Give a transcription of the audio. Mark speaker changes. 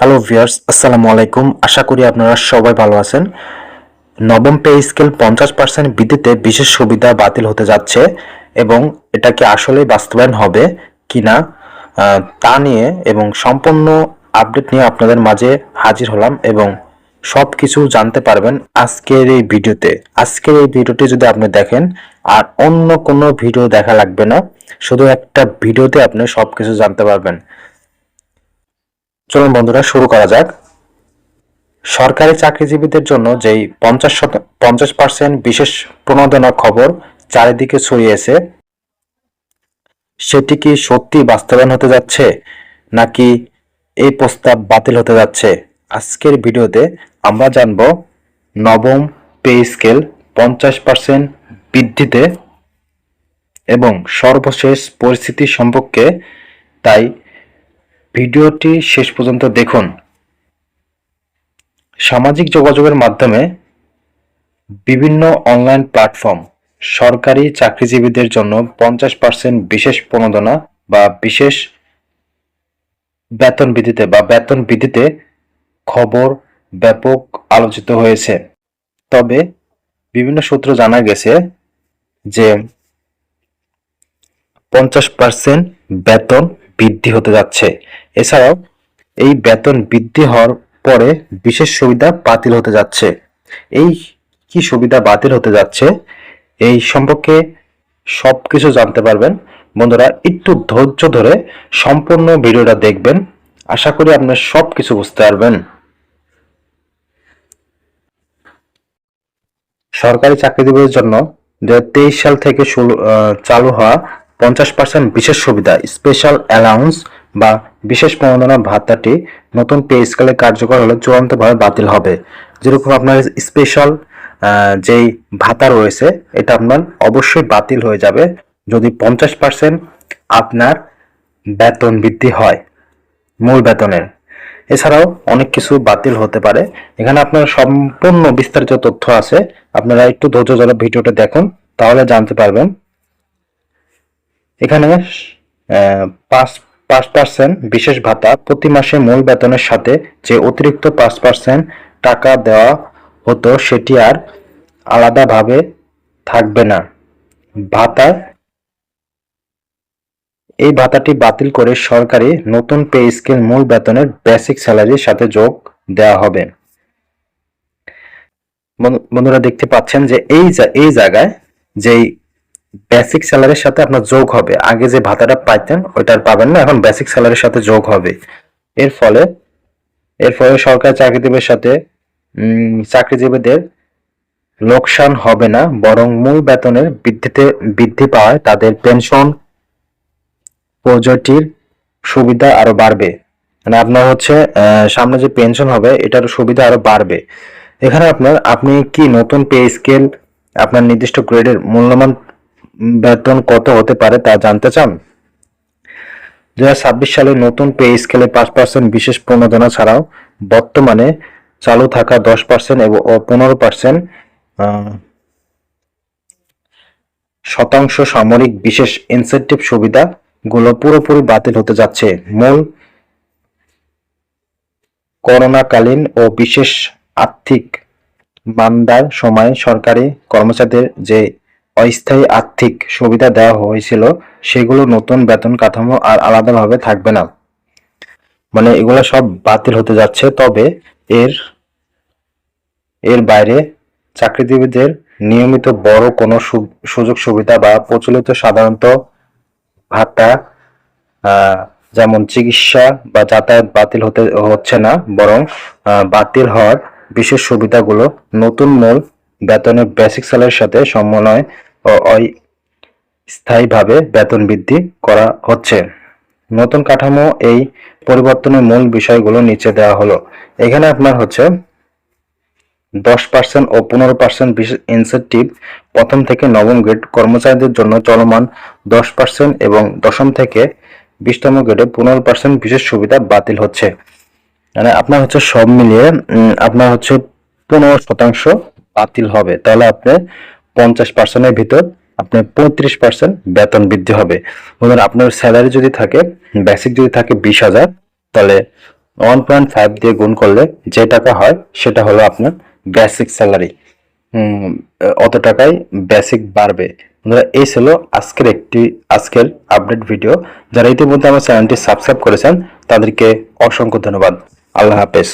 Speaker 1: Hello viewers, আসসালামু আলাইকুম। আশা করি আপনারা সবাই ভালো আছেন। নবম পে স্কেল 50% বৃদ্ধিতে বিশেষ সুবিধা বাতিল হতে যাচ্ছে এবং এটা কি আসলেই বাস্তবায়ন হবে কিনা তা নিয়ে এবং সম্পূর্ণ আপডেট নিয়ে আপনাদের মাঝে হাজির হলাম এবং সব কিছু জানতে পারবেন আজকের এই ভিডিওতে। আজকের এই ভিডিওটি যদি আপনি দেখেন আর অন্য কোনো ভিডিও দেখা লাগবে না, শুধু একটা ভিডিওতে আপনি সব কিছু জানতে পারবেন। চলুন বন্ধুরা, শুরু করা যাক। সরকারি চাকরিজীবীদের জন্য যেই 50% বিশেষ প্রণোদনা খবর চারিদিকে ছড়িয়েছে, সেটি কি সত্যি বাস্তবায়ন হতে যাচ্ছে নাকি এই প্রস্তাব বাতিল হতে যাচ্ছে? আজকের ভিডিওতে আমরা জানব নবম পে স্কেল 50% বৃদ্ধিতে এবং সর্বশেষ পরিস্থিতি সম্পর্কে। তাই ভিডিওটি শেষ পর্যন্ত দেখুন। সামাজিক যোগাযোগের মাধ্যমে বিভিন্ন অনলাইন প্ল্যাটফর্ম সরকারি চাকরিজীবীদের জন্য 50% বিশেষ প্রণোদনা বা বিশেষ বেতন বৃদ্ধিতে খবর ব্যাপক আলোচিত হয়েছে। তবে বিভিন্ন সূত্র জানা গেছে যে 50% বেতন বৃদ্ধি হতে যাচ্ছে। এছাড়াও এই বেতন বৃদ্ধি হওয়ার পরে বিশেষ সুবিধা বাতিল হতে যাচ্ছে। এই কি সুবিধা বাতিল হতে যাচ্ছে এই সম্পর্কে সবকিছু জানতে পারবেন। বন্ধুরা, একটু ধৈর্য ধরে সম্পূর্ণ ভিডিওটা দেখবেন, আশা করি আপনার সবকিছু বুঝতে পারবেন। সরকারি চাকরিজীবীদের জন্য 2023 সাল থেকে চালু হওয়া 50% বিশেষ সুবিধা স্পেশাল অ্যালাউন্স বা বিশেষ প্রণোদনা ভাতাটি নতুন পে স্কেলে কার্যকর হলে চূড়ান্তভাবে বাতিল হবে। যেরকম আপনার স্পেশাল যেই ভাতা রয়েছে, এটা আপনার অবশ্যই বাতিল হয়ে যাবে যদি 50% আপনার বেতন বৃদ্ধি হয় মূল বেতনের। এছাড়াও অনেক কিছু বাতিল হতে পারে। এখানে আপনার সম্পূর্ণ বিস্তারিত তথ্য আছে, আপনারা একটু ধৈর্য ধরে ভিডিওটা দেখুন, তাহলে জানতে পারবেন। এখানে 5% বিশেষ ভাতা প্রতি মাসে মূল বেতনের সাথে যে অতিরিক্ত 5% টাকা দেওয়া হতো সেটি আর আলাদাভাবে থাকবে না। ভাতা এই ভাতাটি বাতিল করে সরকারি নতুন পে স্কেল মূল বেতনের বেসিক স্যালারির সাথে যোগ দেওয়া হবে। বন্ধুরা, দেখতে পাচ্ছেন যে এই জায়গায় যেই বেসিক স্যালারির সাথে আপনার যোগ হবে, আগে যে ভাতাটা পাইতেন ওইটা আর পাবেন না, এখন বেসিক স্যালারির সাথে যোগ হবে। এর ফলে সরকারি চাকরিজীবীদের লোকসান হবে না, বরং মূল বেতনের বৃদ্ধি পাওয়ায় তাদের পেনশন প্রযোজটির সুবিধা আরো বাড়বে। মানে আপনার হচ্ছে সামনে যে পেনশন হবে এটার সুবিধা আরো বাড়বে। এখানে আপনি কি নতুন পে স্কেল আপনার নির্দিষ্ট গ্রেডের মূল্যমান বেতন কত হতে পারে তা জানতে চান? 2026 সালে নতুন পে স্কেলে 5% বিশেষ প্রণোদনা ছাড়াও বর্তমানে চালু থাকা 10% এবং 15% শতাংশ সামরিক বিশেষ ইনসেন্টিভ সুবিধা গুলো পুরোপুরি বাতিল হতে যাচ্ছে। মূল করোনাকালীন ও বিশেষ আর্থিক মান্দার সময় সরকারি কর্মচারীদের যে অস্থায়ী আর্থিক সুবিধা দেওয়া হয়েছিল সেগুলো নতুন বেতন কাঠামো আর আলাদাভাবে থাকবে না। মানে এগুলো সব বাতিল হতে যাচ্ছে। তবে এর এর বাইরে চাকরিজীবীদের নিয়মিত বড় কোনো সুযোগ সুবিধা বা প্রচলিত সাধারণত ভাতা যেমন চিকিৎসা বা যাতায়াত বাতিল হচ্ছে না, বরং বাতিল হওয়ার বিশেষ সুবিধাগুলো নতুন মূল বেতনের বেসিক স্যালারির সাথে সমন্বয় ও স্থায়ীভাবে বেতন বৃদ্ধি করা হচ্ছে। নতুন কাঠামো এই পরিবর্তনের মূল বিষয়গুলো নিচে দেওয়া হলো। এখানে আপনার হচ্ছে 10% ও 15% বিশেষ ইনসেন্টিভ প্রথম থেকে নবম গ্রেড কর্মচারীদের জন্য চলমান 10% এবং দশম থেকে 20তম গ্রেডে 15% বিশেষ সুবিধা বাতিল হচ্ছে। মানে আপনার হচ্ছে সব মিলিয়ে আপনার হচ্ছে 15% বাতিল হবে। তাহলে আপনি 50%-এর ভিতর আপনার 35% বেতন বৃদ্ধি হবে। ধরুন আপনার স্যালারি যদি থাকে, বেসিক যদি থাকে 20,000, তাহলে 1.5 দিয়ে গুণ করলে যে টাকা হয় সেটা হলো আপনার বেসিক স্যালারি। অত টাকায় বেসিক বাড়বে। বন্ধুরা, এই ছিল আজকের আপডেট ভিডিও। যারা ইতিমধ্যে আমার চ্যানেলটি সাবস্ক্রাইব করেছেন তাদেরকে অসংখ্য ধন্যবাদ। আল্লাহ হাফেজ।